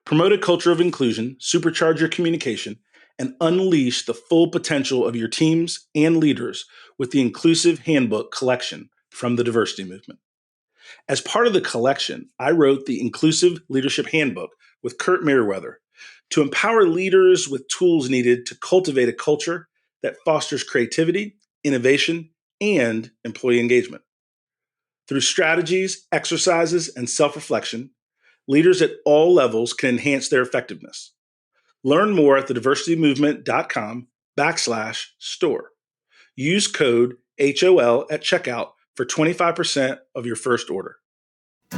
Promote a culture of inclusion, supercharge your communication, and unleash the full potential of your teams and leaders with the Inclusive Handbook collection from the Diversity Movement. As part of the collection, I wrote the Inclusive Leadership Handbook with Kurt Merriweather to empower leaders with tools needed to cultivate a culture that fosters creativity, innovation, and employee engagement. Through strategies, exercises, and self-reflection, leaders at all levels can enhance their effectiveness. Learn more at thediversitymovement.com/store. Use code HOL at checkout for 25% of your first order. I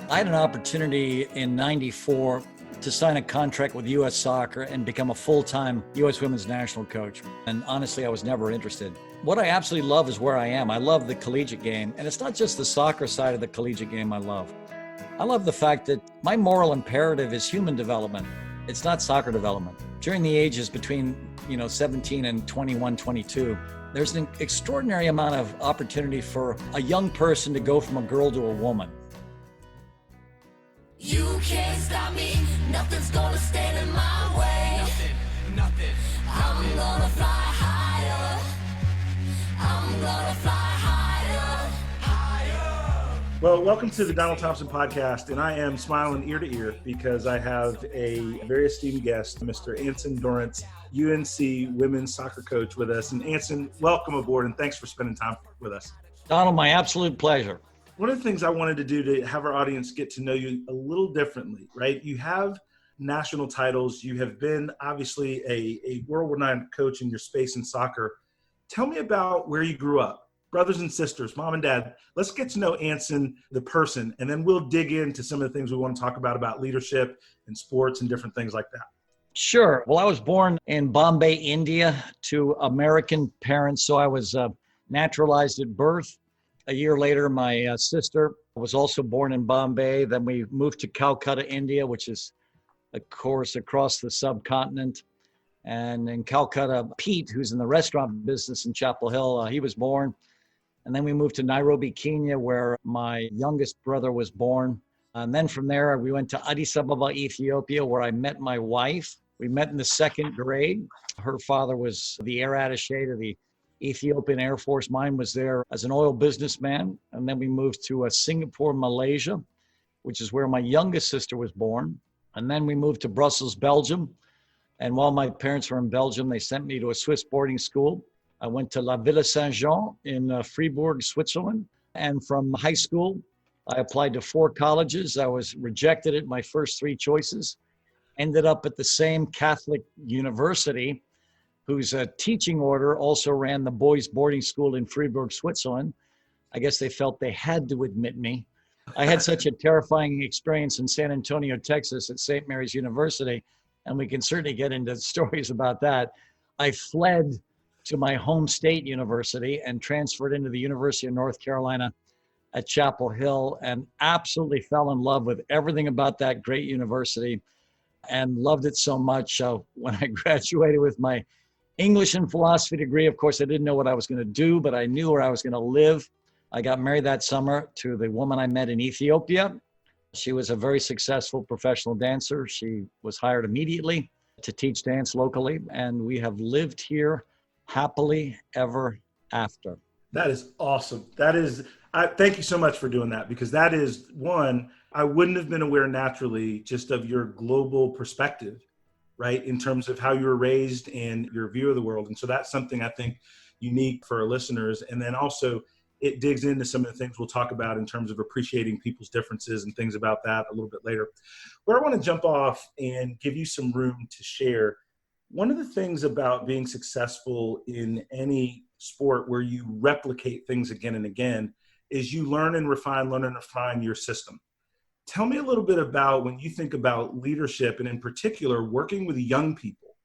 had an opportunity in '94 to sign a contract with U.S. Soccer and become a full-time U.S. women's national coach. And honestly, I was never interested. What I absolutely love is where I am. I love the collegiate game. And it's not just the soccer side of the collegiate game I love. I love the fact that my moral imperative is human development. It's not soccer development. During the ages between 17 and 21, 22, there's an extraordinary amount of opportunity for a young person to go from a girl to a woman. You can't stop me, nothing's gonna stand in my way. Nothing. I'm gonna fly higher. I'm gonna fly higher. Well, welcome to the Donald Thompson podcast, and I am smiling ear to ear because I have a very esteemed guest, Mr. Anson Dorrance, UNC women's soccer coach with us. And Anson, welcome aboard, and thanks for spending time with us. Donald, my absolute pleasure. One of the things I wanted to do to have our audience get to know you a little differently, right? You have national titles. You have been obviously a world-renowned coach in your space in soccer. Tell me about where you grew up, brothers and sisters, mom and dad. Let's get to know Anson, the person, and then we'll dig into some of the things we want to talk about leadership and sports and different things like that. Sure. Well, I was born in Bombay, India, to American parents, so I was naturalized at birth. A year later, my sister was also born in Bombay. Then we moved to Calcutta, India, which is, of course, across the subcontinent. And in Calcutta, Pete, who's in the restaurant business in Chapel Hill, he was born. And then we moved to Nairobi, Kenya, where my youngest brother was born. And then from there, we went to Addis Ababa, Ethiopia, where I met my wife. We met in the second grade. Her father was the air attaché to the Ethiopian Air Force. Mine was there as an oil businessman. And then we moved to Singapore, Malaysia, which is where my youngest sister was born. And then we moved to Brussels, Belgium. And while my parents were in Belgium, they sent me to a Swiss boarding school. I went to La Villa Saint-Jean in Fribourg, Switzerland. And from high school, I applied to 4 colleges. I was rejected at my first 3 choices. Ended up at the same Catholic university, whose teaching order also ran the boys' boarding school in Fribourg, Switzerland. I guess they felt they had to admit me. I had such a terrifying experience in San Antonio, Texas at St. Mary's University, and we can certainly get into stories about that. I fled to my home state university and transferred into the University of North Carolina at Chapel Hill and absolutely fell in love with everything about that great university and loved it so much. When I graduated with my English and philosophy degree, of course, I didn't know what I was going to do, but I knew where I was going to live. I got married that summer to the woman I met in Ethiopia. She was a very successful professional dancer. She was hired immediately to teach dance locally, and we have lived here happily ever after. That is awesome. Thank you so much for doing that, because that is one, I wouldn't have been aware naturally just of your global perspective, right? In terms of how you were raised and your view of the world. And so that's something I think unique for our listeners. And then also it digs into some of the things we'll talk about in terms of appreciating people's differences and things about that a little bit later. But I want to jump off and give you some room to share. One of the things about being successful in any sport where you replicate things again and again is you learn and refine your system. Tell me a little bit about when you think about leadership, and in particular, working with young people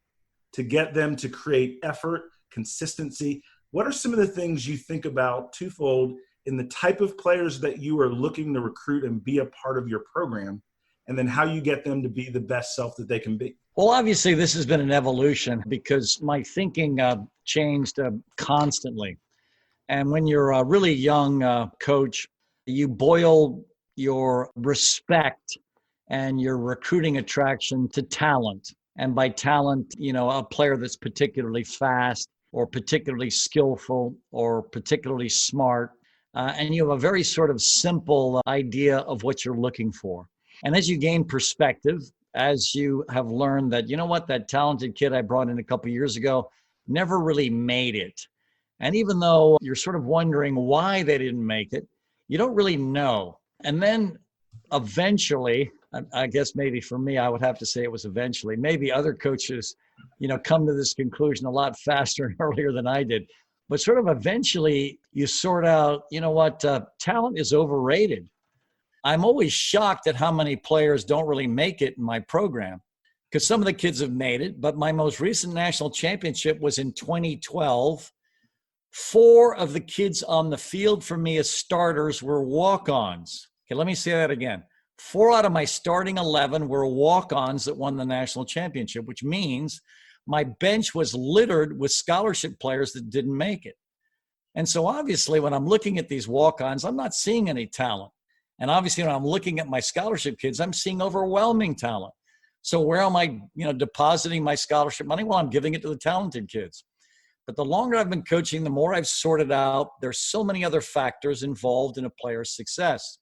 to get them to create effort, consistency. What are some of the things you think about twofold in the type of players that you are looking to recruit and be a part of your program, and then how you get them to be the best self that they can be? Well, obviously, this has been an evolution because my thinking changed constantly. And when you're a really young coach, you boil your respect and your recruiting attraction to talent. And by talent, a player that's particularly fast or particularly skillful or particularly smart. And you have a very sort of simple idea of what you're looking for. And as you gain perspective, as you have learned that, that talented kid I brought in a couple of years ago never really made it. And even though you're sort of wondering why they didn't make it, you don't really know. And then eventually, I guess maybe for me, I would have to say it was eventually, maybe other coaches, come to this conclusion a lot faster and earlier than I did. But sort of eventually you sort out, talent is overrated. I'm always shocked at how many players don't really make it in my program, because some of the kids have made it. But my most recent national championship was in 2012. 4 of the kids on the field for me as starters were walk-ons. Okay, let me say that again. 4 out of my starting 11 were walk-ons that won the national championship, which means my bench was littered with scholarship players that didn't make it. And so obviously when I'm looking at these walk-ons, I'm not seeing any talent. And obviously when I'm looking at my scholarship kids, I'm seeing overwhelming talent. So where am I, depositing my scholarship money? Well, I'm giving it to the talented kids. But the longer I've been coaching, the more I've sorted out there's so many other factors involved in a player's success,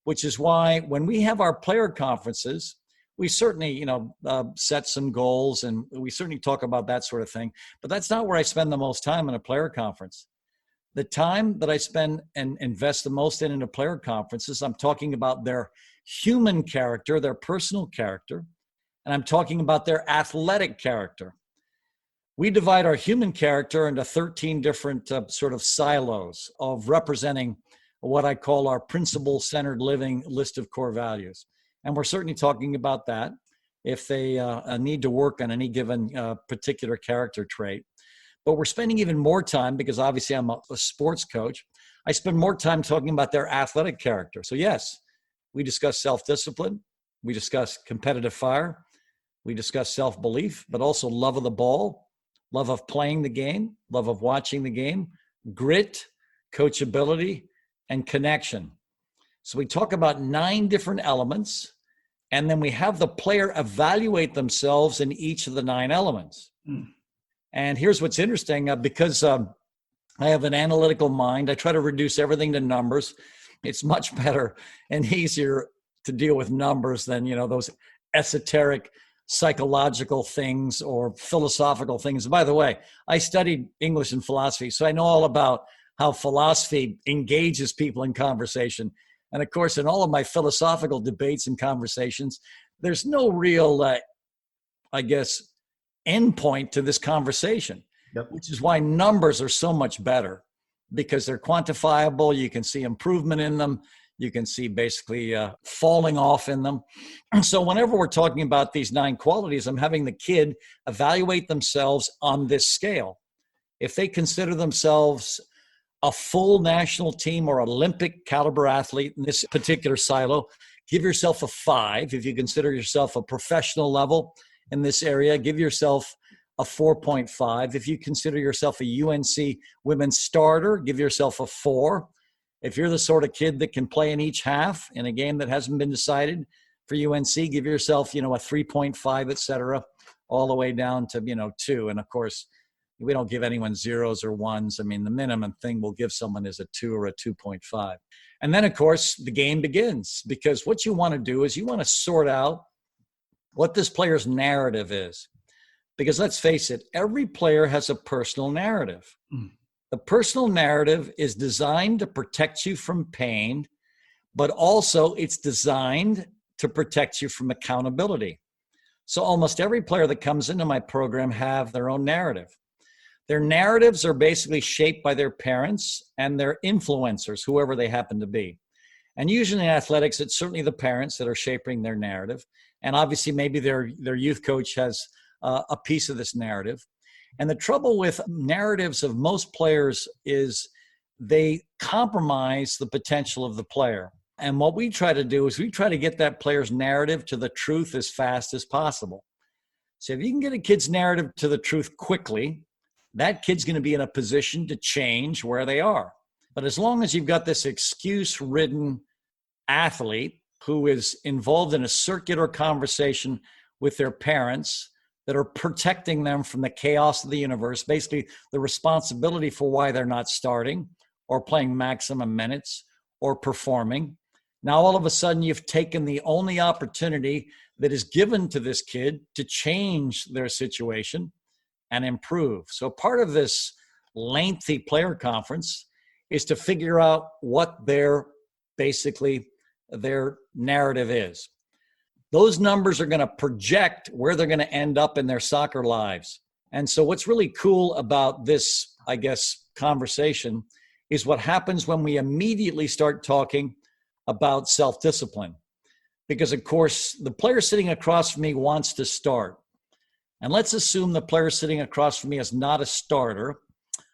which is why when we have our player conferences, we certainly, set some goals and we certainly talk about that sort of thing. But that's not where I spend the most time in a player conference. The time that I spend and invest the most in a player conferences, I'm talking about their human character, their personal character, and I'm talking about their athletic character. We divide our human character into 13 different sort of silos of representing what I call our principle-centered living list of core values. And we're certainly talking about that if they need to work on any given particular character trait. But we're spending even more time, because obviously I'm a sports coach, I spend more time talking about their athletic character. So yes, we discuss self-discipline, we discuss competitive fire, we discuss self-belief, but also love of the ball, love of playing the game, love of watching the game, grit, coachability, and connection. So we talk about 9 different elements, and then we have the player evaluate themselves in each of the 9 elements. And here's what's interesting, because I have an analytical mind, I try to reduce everything to numbers. It's much better and easier to deal with numbers than, those esoteric psychological things or philosophical things. By the way, I studied English and philosophy, so I know all about how philosophy engages people in conversation. And of course, in all of my philosophical debates and conversations, there's no real, endpoint to this conversation, which is why numbers are so much better, because they're quantifiable. You can see improvement in them. You can see basically falling off in them. So whenever we're talking about these 9 qualities, I'm having the kid evaluate themselves on this scale. If they consider themselves a full national team or Olympic caliber athlete in this particular silo, give yourself a 5. If you consider yourself a professional level in this area, give yourself a 4.5. If you consider yourself a UNC women's starter, give yourself a 4. If you're the sort of kid that can play in each half in a game that hasn't been decided for UNC, give yourself, a 3.5, et cetera, all the way down to, 2. And of course, we don't give anyone 0s or 1s. I mean, the minimum thing we'll give someone is a 2 or a 2.5. And then, of course, the game begins, because what you want to do is you want to sort out what this player's narrative is. Because let's face it, every player has a personal narrative. The personal narrative is designed to protect you from pain, but also it's designed to protect you from accountability. So almost every player that comes into my program have their own narrative. Their narratives are basically shaped by their parents and their influencers, whoever they happen to be. And usually in athletics, it's certainly the parents that are shaping their narrative. And obviously maybe their youth coach has a piece of this narrative. And the trouble with narratives of most players is they compromise the potential of the player. And what we try to do is we try to get that player's narrative to the truth as fast as possible. So if you can get a kid's narrative to the truth quickly, that kid's going to be in a position to change where they are. But as long as you've got this excuse-ridden athlete who is involved in a circular conversation with their parents that are protecting them from the chaos of the universe, basically the responsibility for why they're not starting or playing maximum minutes or performing. Now, all of a sudden, you've taken the only opportunity that is given to this kid to change their situation and improve. So part of this lengthy player conference is to figure out what their narrative is. Those numbers are going to project where they're going to end up in their soccer lives. And so what's really cool about this, I guess, conversation is what happens when we immediately start talking about self-discipline. Because, of course, the player sitting across from me wants to start. And let's assume the player sitting across from me is not a starter.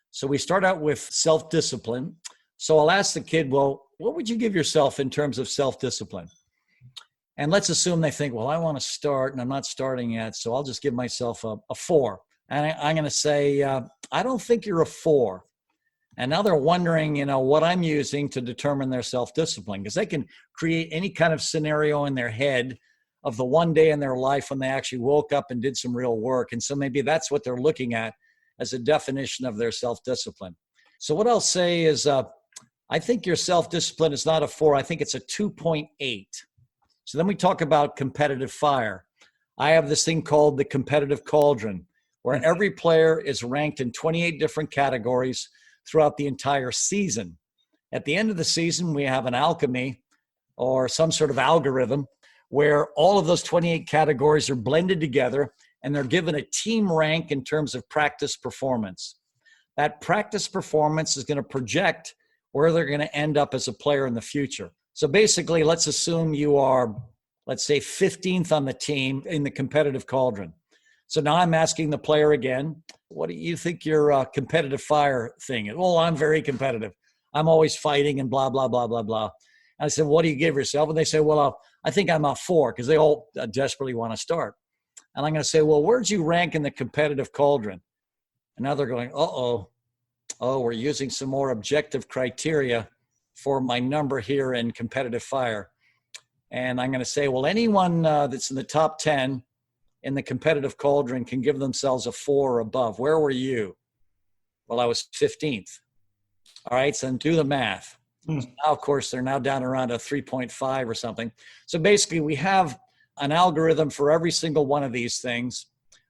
So we start out with self-discipline. So I'll ask the kid, well, what would you give yourself in terms of self-discipline? And let's assume they think, well, I want to start and I'm not starting yet, so I'll just give myself a 4. And I'm going to say, I don't think you're a 4. And now they're wondering, what I'm using to determine their self-discipline, because they can create any kind of scenario in their head of the one day in their life when they actually woke up and did some real work. And so maybe that's what they're looking at as a definition of their self-discipline. So what I'll say is, I think your self-discipline is not a 4. I think it's a 2.8. So then we talk about competitive fire. I have this thing called the competitive cauldron, where every player is ranked in 28 different categories throughout the entire season. At the end of the season, we have an alchemy or some sort of algorithm where all of those 28 categories are blended together and they're given a team rank in terms of practice performance. That practice performance is going to project where they're going to end up as a player in the future. So basically, let's assume you are, let's say, 15th on the team in the competitive cauldron. So now I'm asking the player again, what do you think your competitive fire thing is? Well, I'm very competitive. I'm always fighting and blah, blah, blah, blah, blah. And I said, what do you give yourself? And they say, well, I think I'm a 4, because they all desperately want to start. And I'm going to say, well, where'd you rank in the competitive cauldron? And now they're going, oh, we're using some more objective criteria for my number here in competitive fire. And I'm going to say, well, anyone that's in the top 10 in the competitive cauldron can give themselves a 4 or above. Where were you? Well, I was 15th. All right, so then do the math. So now, of course, they're now down around a 3.5 or something. So basically, we have an algorithm for every single one of these things.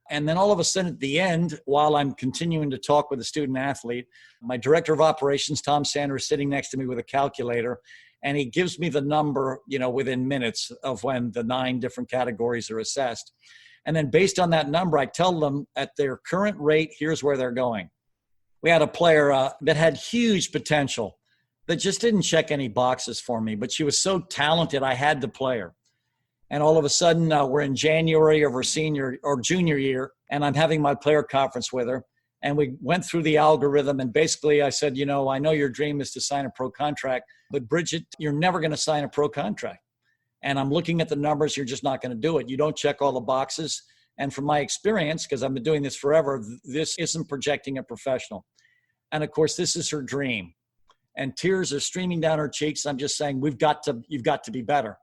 And then all of a sudden at the end, while I'm continuing to talk with a student athlete, my director of operations, Tom Sanders, is sitting next to me with a calculator, and he gives me the number, within minutes of when the 9 different categories are assessed. And then based on that number, I tell them at their current rate, here's where they're going. We had a player that had huge potential that just didn't check any boxes for me, but she was so talented, I had to play her. And all of a sudden, we're in January of her senior or junior year, and I'm having my player conference with her. And we went through the algorithm, and basically I said, I know your dream is to sign a pro contract, but Bridget, you're never going to sign a pro contract. And I'm looking at the numbers, you're just not going to do it. You don't check all the boxes. And from my experience, because I've been doing this forever, this isn't projecting a professional. And of course, this is her dream. And tears are streaming down her cheeks. I'm just saying, you've got to be better.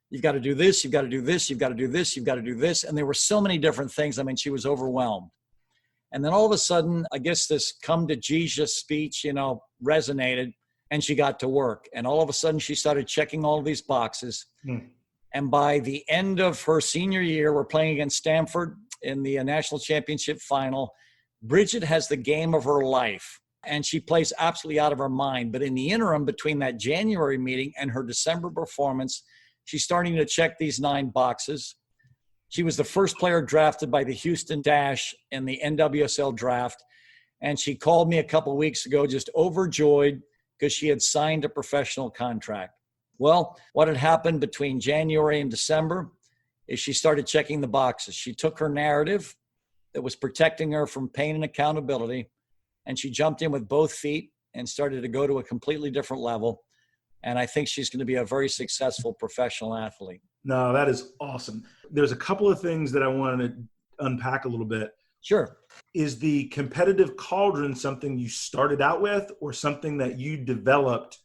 You've got to do this, you've got to do this, you've got to do this, you've got to do this. And there were so many different things. I mean, she was overwhelmed. And then all of a sudden, I guess this come to Jesus speech, resonated, and she got to work. And all of a sudden, she started checking all of these boxes. And by the end of her senior year, we're playing against Stanford in the national championship final. Bridget has the game of her life, and she plays absolutely out of her mind. But in the interim, between that January meeting and her December performance, she's starting to check these 9 boxes. She was the first player drafted by the Houston Dash in the NWSL draft. And she called me a couple of weeks ago, just overjoyed because she had signed a professional contract. Well, what had happened between January and December is she started checking the boxes. She took her narrative that was protecting her from pain and accountability, and she jumped in with both feet and started to go to a completely different level. And I think she's going to be a very successful professional athlete. No, that is awesome. There's a couple of things that I wanted to unpack a little bit. Sure. Is the competitive cauldron something you started out with or something that you developed,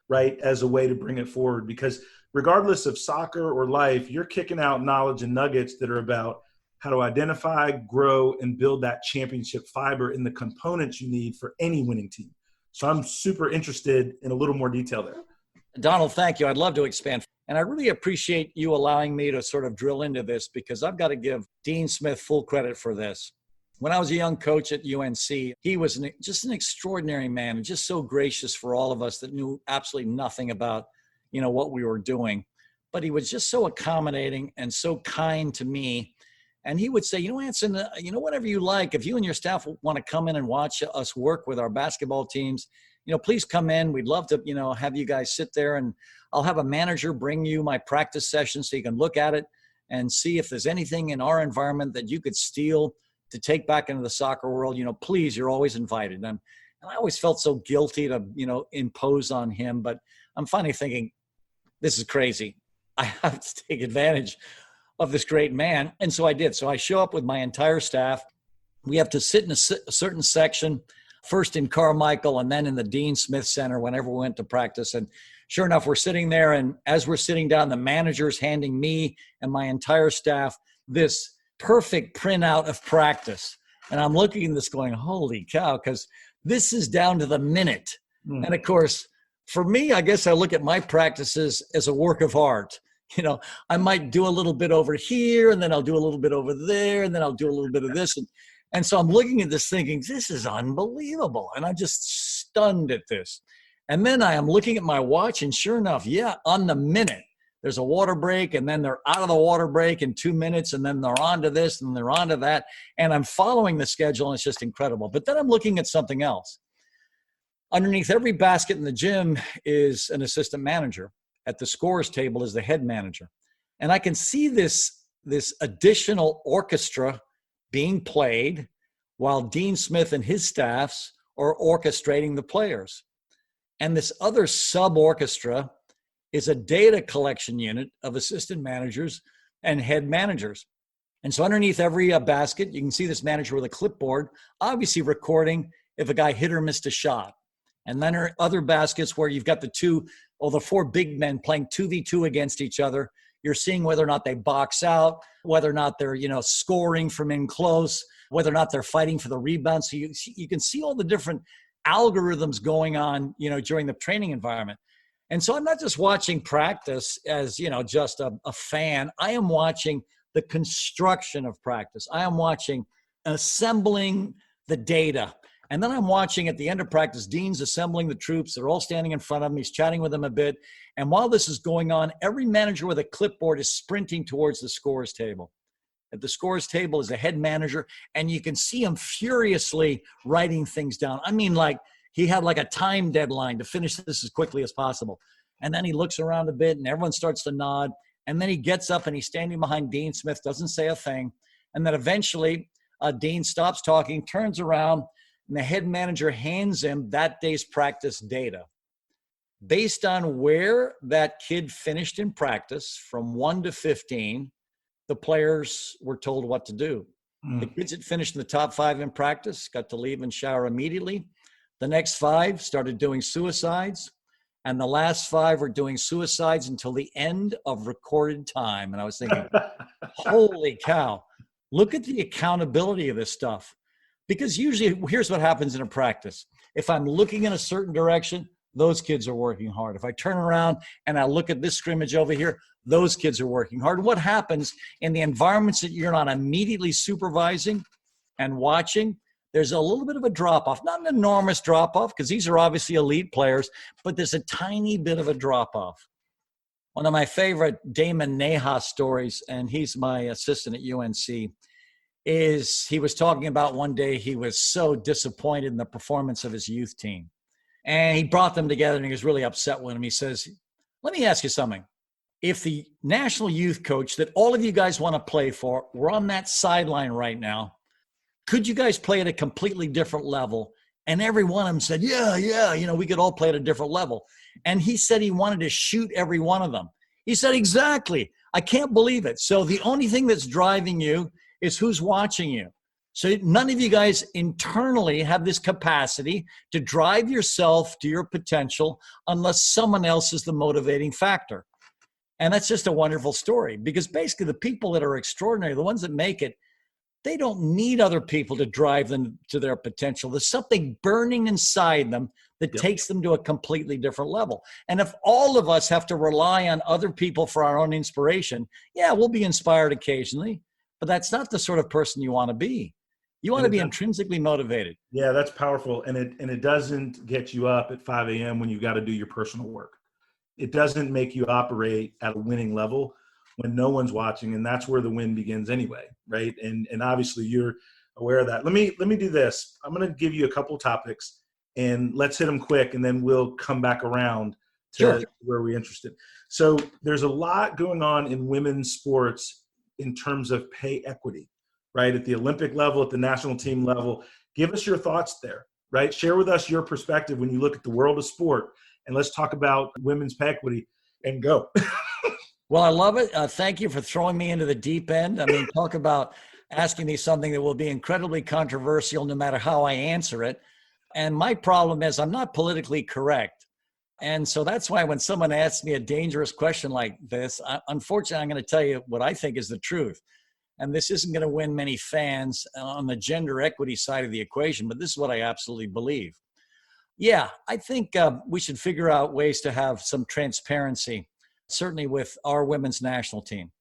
right, as a way to bring it forward? Because regardless of soccer or life, you're kicking out knowledge and nuggets that are about how to identify, grow, and build that championship fiber in the components you need for any winning team. So I'm super interested in a little more detail there. Donald, thank you. I'd love to expand. And I really appreciate you allowing me to sort of drill into this, because I've got to give Dean Smith full credit for this. When I was a young coach at UNC, he was just an extraordinary man, and just so gracious for all of us that knew absolutely nothing about, what we were doing. But he was just so accommodating and so kind to me. And he would say, Anson, whatever you like, if you and your staff want to come in and watch us work with our basketball teams, please come in. We'd love to, have you guys sit there, and I'll have a manager bring you my practice session so you can look at it and see if there's anything in our environment that you could steal to take back into the soccer world. Please, you're always invited. And I always felt so guilty to, impose on him, but I'm finally thinking, this is crazy. I have to take advantage of this great man. And so I did. So I show up with my entire staff. We have to sit in a certain section, first in Carmichael and then in the Dean Smith Center whenever we went to practice. And sure enough, we're sitting there. And as we're sitting down, the manager's handing me and my entire staff this perfect printout of practice. And I'm looking at this going, holy cow, because this is down to the minute. And of course, for me, I guess I look at my practices as a work of art. I might do a little bit over here, and then I'll do a little bit over there, and then I'll do a little bit of this. And so I'm looking at this thinking, this is unbelievable. And I'm just stunned at this. And then I am looking at my watch, and sure enough, on the minute, there's a water break, and then they're out of the water break in 2 minutes, and then they're on to this, and they're on to that. And I'm following the schedule, and it's just incredible. But then I'm looking at something else. Underneath every basket in the gym is an assistant manager. At the scores table is the head manager. And I can see this additional orchestra being played while Dean Smith and his staffs are orchestrating the players. And this other sub-orchestra is a data collection unit of assistant managers and head managers. And so underneath every basket, you can see this manager with a clipboard, obviously recording if a guy hit or missed a shot. And then there are other baskets where you've got the four big men playing 2v2 against each other. You're seeing whether or not they box out, whether or not they're, scoring from in close, whether or not they're fighting for the rebound. So you can see all the different algorithms going on, during the training environment. And so I'm not just watching practice as, just a fan. I am watching the construction of practice. I am watching assembling the data. And then I'm watching at the end of practice, Dean's assembling the troops. They're all standing in front of him. He's chatting with them a bit. And while this is going on, every manager with a clipboard is sprinting towards the scores table. At the scores table is the head manager, and you can see him furiously writing things down. I mean, like he had like a time deadline to finish this as quickly as possible. And then he looks around a bit, and everyone starts to nod. And then he gets up, and he's standing behind Dean Smith, doesn't say a thing. And then eventually Dean stops talking, turns around, and the head manager hands him that day's practice data. Based on where that kid finished in practice from 1 to 15, the players were told what to do. The kids that finished in the top 5 in practice got to leave and shower immediately. The next 5 started doing suicides, and the last 5 were doing suicides until the end of recorded time. And I was thinking, holy cow, look at the accountability of this stuff. Because usually, here's what happens in a practice. If I'm looking in a certain direction, those kids are working hard. If I turn around and I look at this scrimmage over here, those kids are working hard. What happens in the environments that you're not immediately supervising and watching? There's a little bit of a drop-off, not an enormous drop-off, because these are obviously elite players, but there's a tiny bit of a drop-off. One of my favorite Damon Neha stories, and he's my assistant at UNC, is he was talking about one day he was so disappointed in the performance of his youth team. And he brought them together, and he was really upset with him. He says, let me ask you something. If the national youth coach that all of you guys want to play for were on that sideline right now, could you guys play at a completely different level? And every one of them said, yeah, we could all play at a different level. And he said he wanted to shoot every one of them. He said, exactly. I can't believe it. So the only thing that's driving you is who's watching you. So none of you guys internally have this capacity to drive yourself to your potential unless someone else is the motivating factor. And that's just a wonderful story, because basically the people that are extraordinary, the ones that make it, they don't need other people to drive them to their potential. There's something burning inside them that Yep. takes them to a completely different level. And if all of us have to rely on other people for our own inspiration, yeah, we'll be inspired occasionally, but that's not the sort of person you want to be. You want to be intrinsically motivated. Yeah, that's powerful. And it doesn't get you up at 5 a.m. when you got to do your personal work. It doesn't make you operate at a winning level when no one's watching, and that's where the win begins anyway, right? And obviously you're aware of that. Let me do this. I'm going to give you a couple topics, and let's hit them quick, and then we'll come back around to where we're interested. So there's a lot going on in women's sports in terms of pay equity, right? At the Olympic level, at the national team level. Give us your thoughts there, right? Share with us your perspective when you look at the world of sport, and let's talk about women's pay equity and go. Well, I love it. Thank you for throwing me into the deep end. I mean, talk about asking me something that will be incredibly controversial no matter how I answer it. And my problem is I'm not politically correct. And so that's why when someone asks me a dangerous question like this, unfortunately, I'm going to tell you what I think is the truth. And this isn't going to win many fans on the gender equity side of the equation, but this is what I absolutely believe. Yeah, I think we should figure out ways to have some transparency, certainly with our women's national team.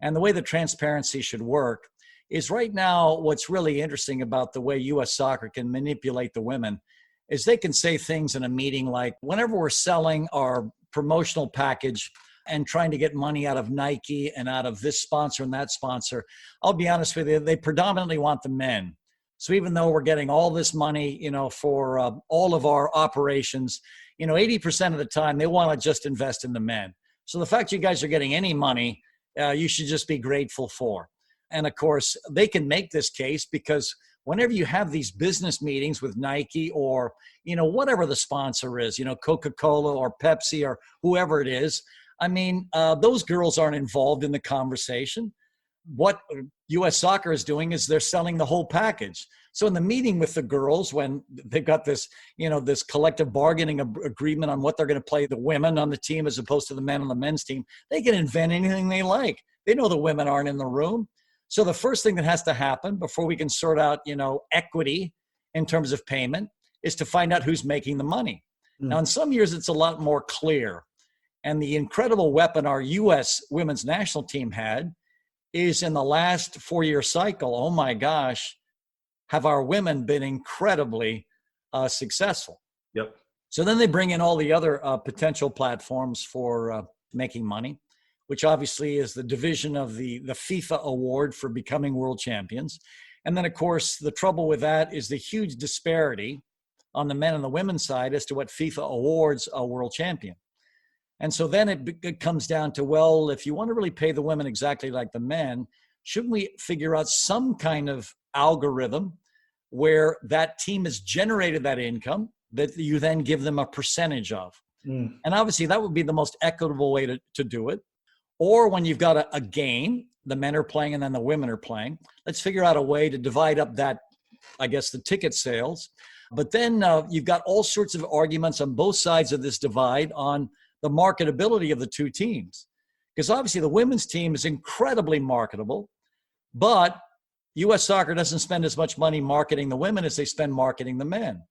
And the way the transparency should work is right now, what's really interesting about the way U.S. soccer can manipulate the women is they can say things in a meeting like, whenever we're selling our promotional package and trying to get money out of Nike and out of this sponsor and that sponsor, I'll be honest with you, they predominantly want the men. So even though we're getting all this money, for all of our operations, 80% of the time they want to just invest in the men. So the fact you guys are getting any money, you should just be grateful for. And of course, they can make this case because whenever you have these business meetings with Nike or, whatever the sponsor is, Coca-Cola or Pepsi or whoever it is, I mean, those girls aren't involved in the conversation. What U.S. soccer is doing is they're selling the whole package. So in the meeting with the girls, when they've got this, this collective bargaining agreement on what they're going to play the women on the team as opposed to the men on the men's team, they can invent anything they like. They know the women aren't in the room. So the first thing that has to happen before we can sort out, equity in terms of payment is to find out who's making the money. Now, in some years, it's a lot more clear. And the incredible weapon our U.S. women's national team had is in the last 4-year cycle, oh my gosh, have our women been incredibly successful. Yep. So then they bring in all the other potential platforms for making money, which obviously is the division of the FIFA award for becoming world champions. And then, of course, the trouble with that is the huge disparity on the men and the women's side as to what FIFA awards a world champion. And so then it comes down to, well, if you want to really pay the women exactly like the men, shouldn't we figure out some kind of algorithm where that team has generated that income that you then give them a percentage of? And obviously that would be the most equitable way to do it. Or when you've got a game, the men are playing and then the women are playing, let's figure out a way to divide up that, I guess, the ticket sales. But then you've got all sorts of arguments on both sides of this divide on the marketability of the two teams. Because obviously the women's team is incredibly marketable, but U.S. soccer doesn't spend as much money marketing the women as they spend marketing the men.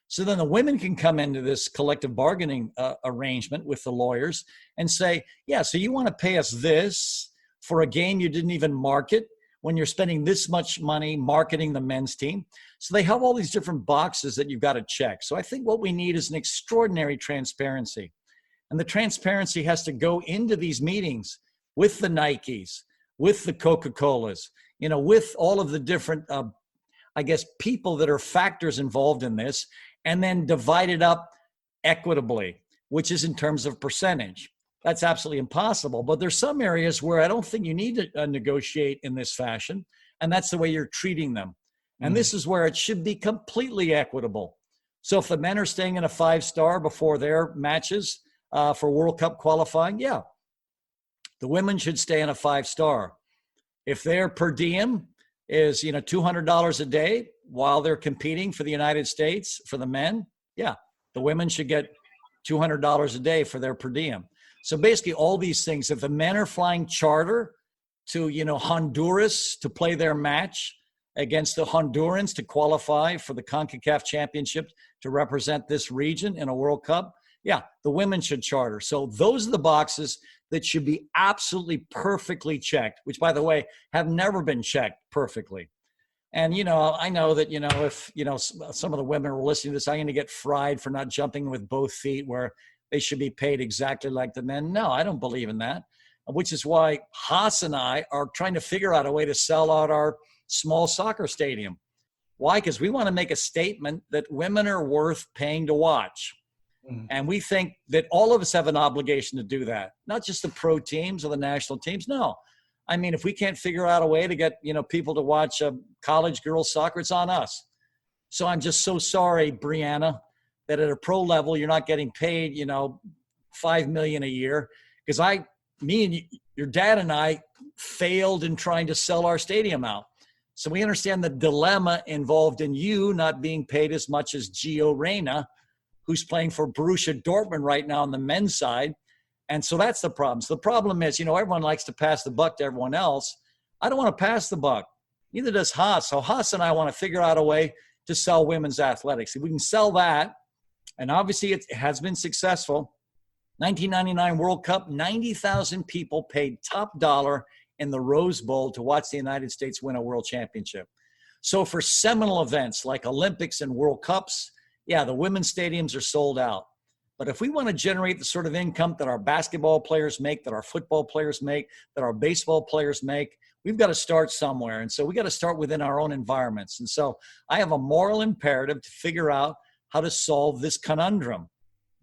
So then the women can come into this collective bargaining arrangement with the lawyers and say, yeah, so you want to pay us this for a game you didn't even market when you're spending this much money marketing the men's team. So they have all these different boxes that you've got to check. So I think what we need is an extraordinary transparency. And the transparency has to go into these meetings with the Nikes, with the Coca-Colas, with all of the different, people that are factors involved in this, and then divide it up equitably, which is in terms of percentage. That's absolutely impossible. But there's some areas where I don't think you need to negotiate in this fashion, and that's the way you're treating them. And this is where it should be completely equitable. So if the men are staying in a 5-star before their matches, for World Cup qualifying, yeah, the women should stay in a 5-star. If their per diem is, $200 a day while they're competing for the United States for the men, yeah, the women should get $200 a day for their per diem. So basically all these things, if the men are flying charter to, Honduras to play their match against the Hondurans to qualify for the CONCACAF championship to represent this region in a World Cup, yeah, the women should charter. So those are the boxes that should be absolutely perfectly checked, which, by the way, have never been checked perfectly. And, I know that, if, some of the women are listening to this, I'm going to get fried for not jumping with both feet where they should be paid exactly like the men. No, I don't believe in that, which is why Haas and I are trying to figure out a way to sell out our small soccer stadium. Why? Because we want to make a statement that women are worth paying to watch. And we think that all of us have an obligation to do that, not just the pro teams or the national teams. No. I mean, if we can't figure out a way to get, people to watch college girls soccer, it's on us. So I'm just so sorry, Brianna, that at a pro level, you're not getting paid, $5 million a year. Because me and your dad and I failed in trying to sell our stadium out. So we understand the dilemma involved in you not being paid as much as Gio Reyna, who's playing for Borussia Dortmund right now on the men's side. And so that's the problem. So the problem is, everyone likes to pass the buck to everyone else. I don't want to pass the buck. Neither does Haas. So Haas and I want to figure out a way to sell women's athletics. If we can sell that, and obviously it has been successful. 1999 World Cup, 90,000 people paid top dollar in the Rose Bowl to watch the United States win a world championship. So for seminal events like Olympics and World Cups, yeah, the women's stadiums are sold out. But if we want to generate the sort of income that our basketball players make, that our football players make, that our baseball players make, we've got to start somewhere. And so we got to start within our own environments. And so I have a moral imperative to figure out how to solve this conundrum.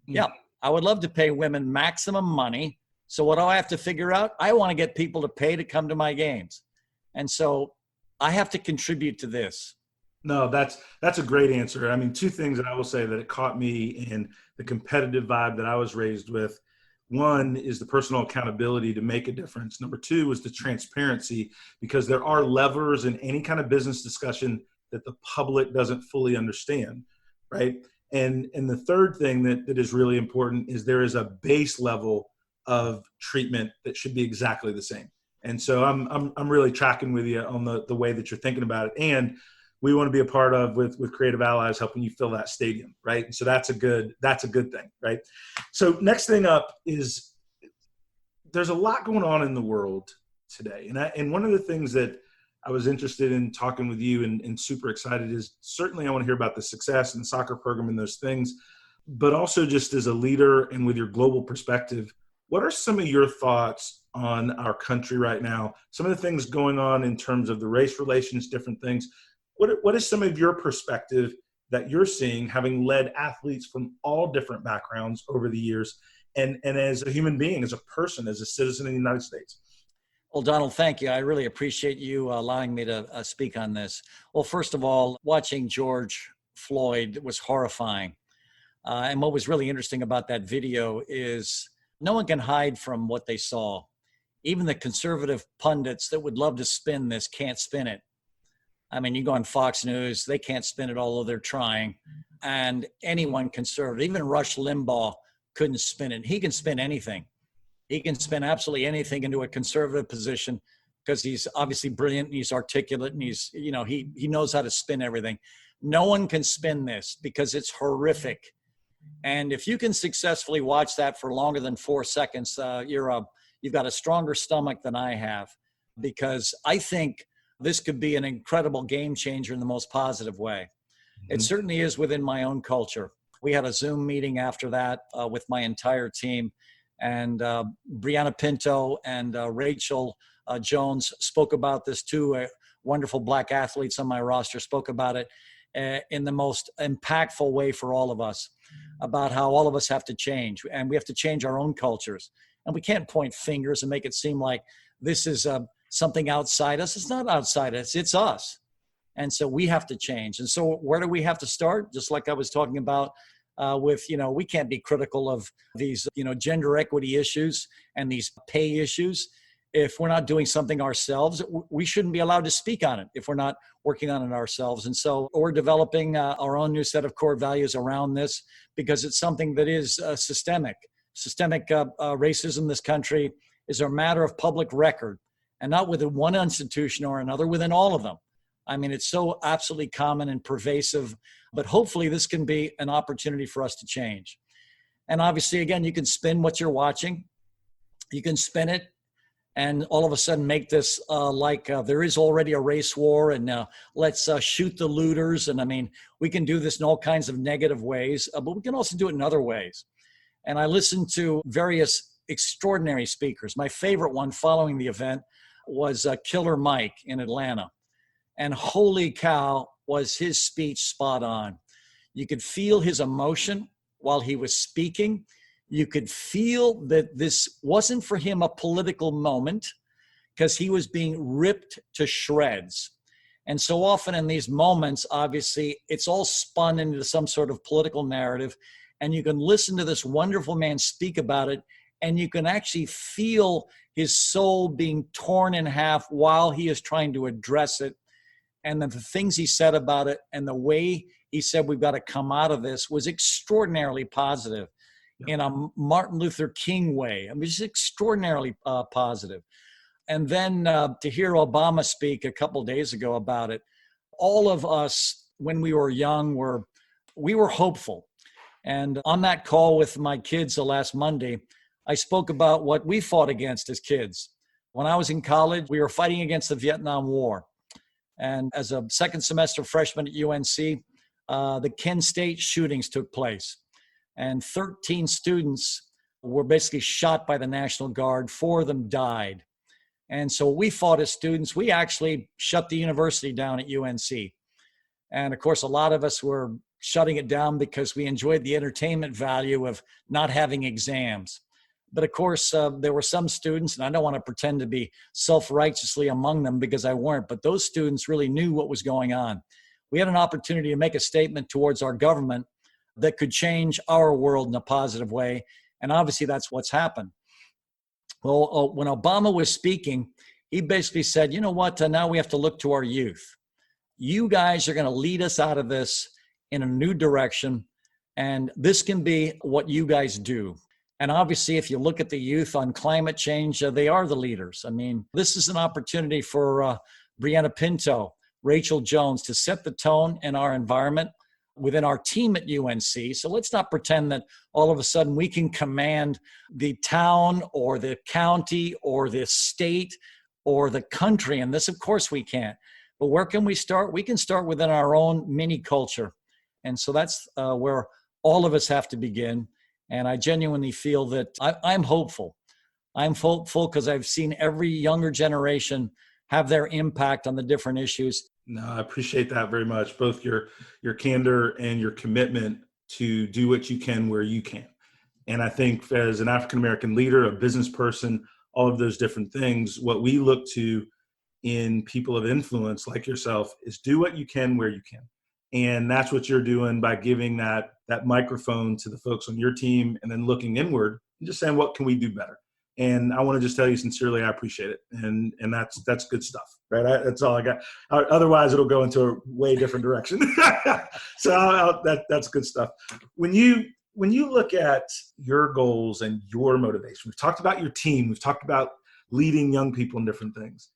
Yeah, I would love to pay women maximum money. So what do I have to figure out? I want to get people to pay to come to my games. And so I have to contribute to this. No, that's a great answer. I mean, two things that I will say that it caught me in the competitive vibe that I was raised with. One is the personal accountability to make a difference. Number two is the transparency, because there are levers in any kind of business discussion that the public doesn't fully understand, right? And the third thing that is really important is there is a base level of treatment that should be exactly the same. And so I'm really tracking with you on the way that you're thinking about it. And we want to be a part of with Creative Allies helping you fill that stadium, right? And so that's a good thing, right? So next thing up is there's a lot going on in the world today. And one of the things that I was interested in talking with you and super excited is certainly I want to hear about the success and the soccer program and those things, but also just as a leader and with your global perspective, what are some of your thoughts on our country right now? Some of the things going on in terms of the race relations, different things. What is some of your perspective that you're seeing, having led athletes from all different backgrounds over the years, and as a human being, as a person, as a citizen in the United States? Well, Donald, thank you. I really appreciate you allowing me to speak on this. Well, first of all, watching George Floyd was horrifying. And what was really interesting about that video is no one can hide from what they saw. Even the conservative pundits that would love to spin this can't spin it. I mean, you go on Fox News, they can't spin it, although they're trying. And anyone conservative, even Rush Limbaugh couldn't spin it. He can spin anything. He can spin absolutely anything into a conservative position because he's obviously brilliant and he's articulate and he's, he knows how to spin everything. No one can spin this because it's horrific. And if you can successfully watch that for longer than 4 seconds, you've got a stronger stomach than I have, because I think this could be an incredible game changer in the most positive way. Mm-hmm. It certainly is within my own culture. We had a Zoom meeting after that with my entire team, and Brianna Pinto and Rachel Jones spoke about this too. Wonderful Black athletes on my roster spoke about it in the most impactful way for all of us, about how all of us have to change, and we have to change our own cultures. And we can't point fingers and make it seem like this is something outside us. It's not outside us, it's us. And so we have to change. And so where do we have to start? Just like I was talking about we can't be critical of these, gender equity issues and these pay issues. If we're not doing something ourselves, we shouldn't be allowed to speak on it if we're not working on it ourselves. And so we're developing our own new set of core values around this, because it's something that is systemic. systemic racism in this country is a matter of public record, and not within one institution or another, within all of them. I mean, it's so absolutely common and pervasive, but hopefully this can be an opportunity for us to change. And obviously, again, you can spin what you're watching. You can spin it and all of a sudden make this there is already a race war, and let's shoot the looters. And I mean, we can do this in all kinds of negative ways, but we can also do it in other ways. And I listened to various extraordinary speakers. My favorite one following the event was Killer Mike in Atlanta. And holy cow, was his speech spot on. You could feel his emotion while he was speaking. You could feel that this wasn't for him a political moment, because he was being ripped to shreds. And so often in these moments, obviously, it's all spun into some sort of political narrative. And you can listen to this wonderful man speak about it, and you can actually feel his soul being torn in half while he is trying to address it. And the things he said about it and the way he said we've got to come out of this was extraordinarily positive. In a Martin Luther King way. I mean, just extraordinarily positive. And then to hear Obama speak a couple days ago about it, all of us, when we were young, we were hopeful. And on that call with my kids the last Monday, I spoke about what we fought against as kids. When I was in college, we were fighting against the Vietnam War. And as a second semester freshman at UNC, the Kent State shootings took place. And 13 students were basically shot by the National Guard. 4 of them died. And so we fought as students. We actually shut the university down at UNC. And of course, a lot of us were shutting it down because we enjoyed the entertainment value of not having exams. But of course, there were some students, and I don't want to pretend to be self-righteously among them because I weren't, but those students really knew what was going on. We had an opportunity to make a statement towards our government that could change our world in a positive way. And obviously that's what's happened. Well, when Obama was speaking, he basically said, you know what, now we have to look to our youth. You guys are going to lead us out of this in a new direction. And this can be what you guys do. And obviously, if you look at the youth on climate change, they are the leaders. I mean, this is an opportunity for Brianna Pinto, Rachel Jones to set the tone in our environment within our team at UNC. So let's not pretend that all of a sudden we can command the town or the county or the state or the country. And this, of course, we can't. But where can we start? We can start within our own mini culture. And so that's where all of us have to begin. And I genuinely feel that I'm hopeful. I'm hopeful because I've seen every younger generation have their impact on the different issues. No, I appreciate that very much, both your candor and your commitment to do what you can where you can. And I think as an African-American leader, a business person, all of those different things, what we look to in people of influence like yourself is do what you can where you can. And that's what you're doing by giving that microphone to the folks on your team and then looking inward and just saying, what can we do better? And I want to just tell you sincerely, I appreciate it. And that's good stuff, right? That's all I got. Otherwise, it'll go into a way different direction. So that's good stuff. When you look at your goals and your motivation, we've talked about your team. We've talked about leading young people in different things.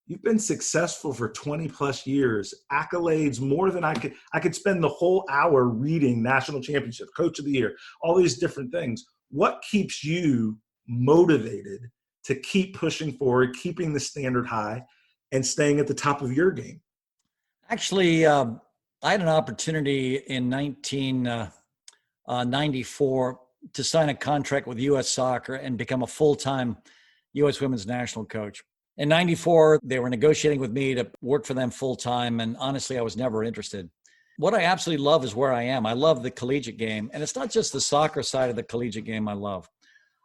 You've been successful for 20 plus years, accolades more than I could spend the whole hour reading national championship, coach of the year, all these different things. What keeps you motivated to keep pushing forward, keeping the standard high and staying at the top of your game? Actually, I had an opportunity in 1994 to sign a contract with U.S. Soccer and become a full-time U.S. women's national coach. In 94, they were negotiating with me to work for them full-time, and honestly, I was never interested. What I absolutely love is where I am. I love the collegiate game, and it's not just the soccer side of the collegiate game I love.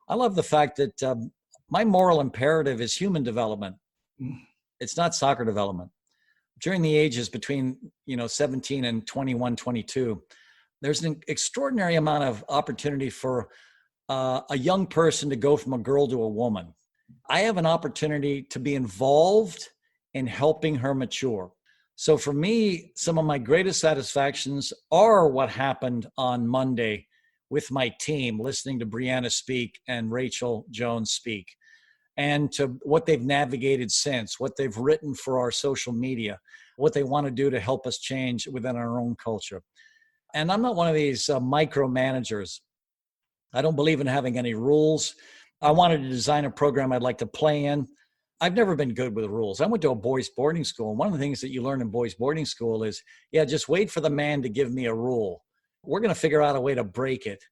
I love the fact that my moral imperative is human development. It's not soccer development. During the ages between 17 and 21, 22, there's an extraordinary amount of opportunity for a young person to go from a girl to a woman. I have an opportunity to be involved in helping her mature. So for me, some of my greatest satisfactions are what happened on Monday with my team, listening to Brianna speak and Rachel Jones speak, and to what they've navigated since, what they've written for our social media, what they want to do to help us change within our own culture. And I'm not one of these micromanagers. I don't believe in having any rules. I wanted to design a program I'd like to play in. I've never been good with rules. I went to a boys' boarding school. And one of the things that you learn in boys' boarding school is, just wait for the man to give me a rule. We're going to figure out a way to break it.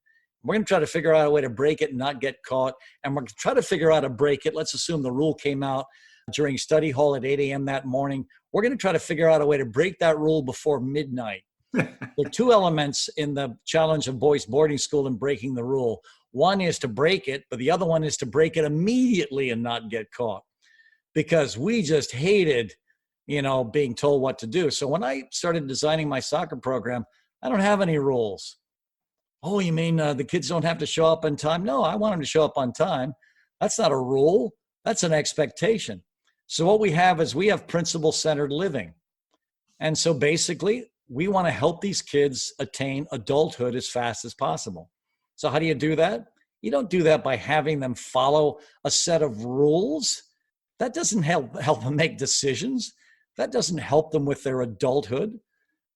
We're going to try to figure out a way to break it and not get caught. And we're going to try to figure out how to break it. Let's assume the rule came out during study hall at 8 a.m. that morning. We're going to try to figure out a way to break that rule before midnight. There are two elements in the challenge of boys' boarding school and breaking the rule. One is to break it, but the other one is to break it immediately and not get caught. Because we just hated, being told what to do. So when I started designing my soccer program, I don't have any rules. Oh, you mean the kids don't have to show up on time? No, I want them to show up on time. That's not a rule. That's an expectation. So what we have is we have principle-centered living. And so basically, we want to help these kids attain adulthood as fast as possible. So how do you do that? You don't do that by having them follow a set of rules. That doesn't help them make decisions. That doesn't help them with their adulthood.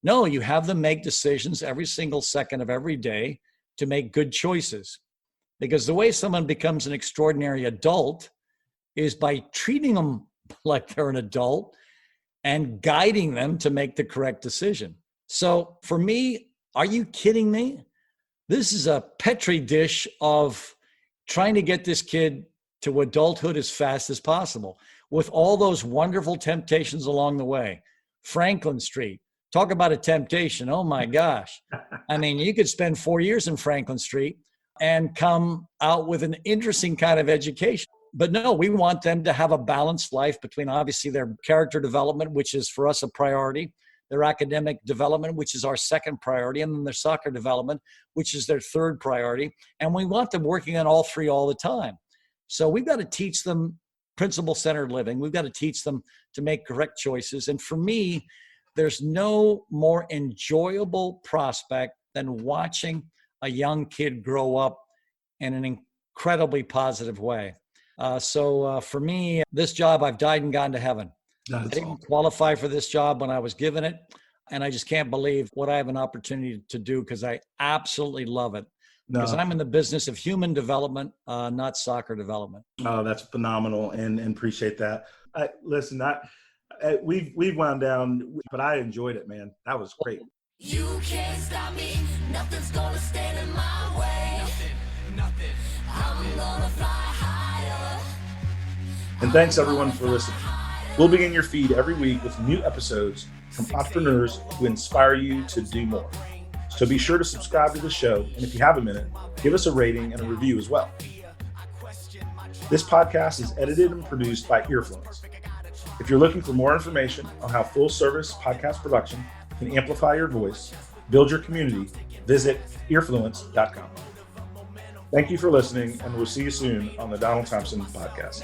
No, you have them make decisions every single second of every day to make good choices. Because the way someone becomes an extraordinary adult is by treating them like they're an adult and guiding them to make the correct decision. So for me, are you kidding me? This is a petri dish of trying to get this kid to adulthood as fast as possible with all those wonderful temptations along the way. Franklin Street, talk about a temptation. Oh my gosh. I mean, you could spend 4 years in Franklin Street and come out with an interesting kind of education. But no, we want them to have a balanced life between obviously their character development, which is for us a priority, their academic development, which is our second priority, and then their soccer development, which is their third priority. And we want them working on all three all the time. So we've got to teach them principle-centered living. We've got to teach them to make correct choices. And for me, there's no more enjoyable prospect than watching a young kid grow up in an incredibly positive way. So for me, this job, I've died and gone to heaven. I didn't qualify for this job when I was given it. And I just can't believe what I have an opportunity to do because I absolutely love it. Because I'm in the business of human development, not soccer development. Oh, that's phenomenal, and appreciate that. Listen, we've wound down, but I enjoyed it, man. That was great. You can't stop me. Nothing's gonna stand in my way. Nothing. I'm gonna fly higher. And thanks everyone for listening. We'll begin your feed every week with new episodes from entrepreneurs who inspire you to do more. So be sure to subscribe to the show, and if you have a minute, give us a rating and a review as well. This podcast is edited and produced by Earfluence. If you're looking for more information on how full-service podcast production can amplify your voice, build your community, visit earfluence.com. Thank you for listening, and we'll see you soon on the Donald Thompson podcast.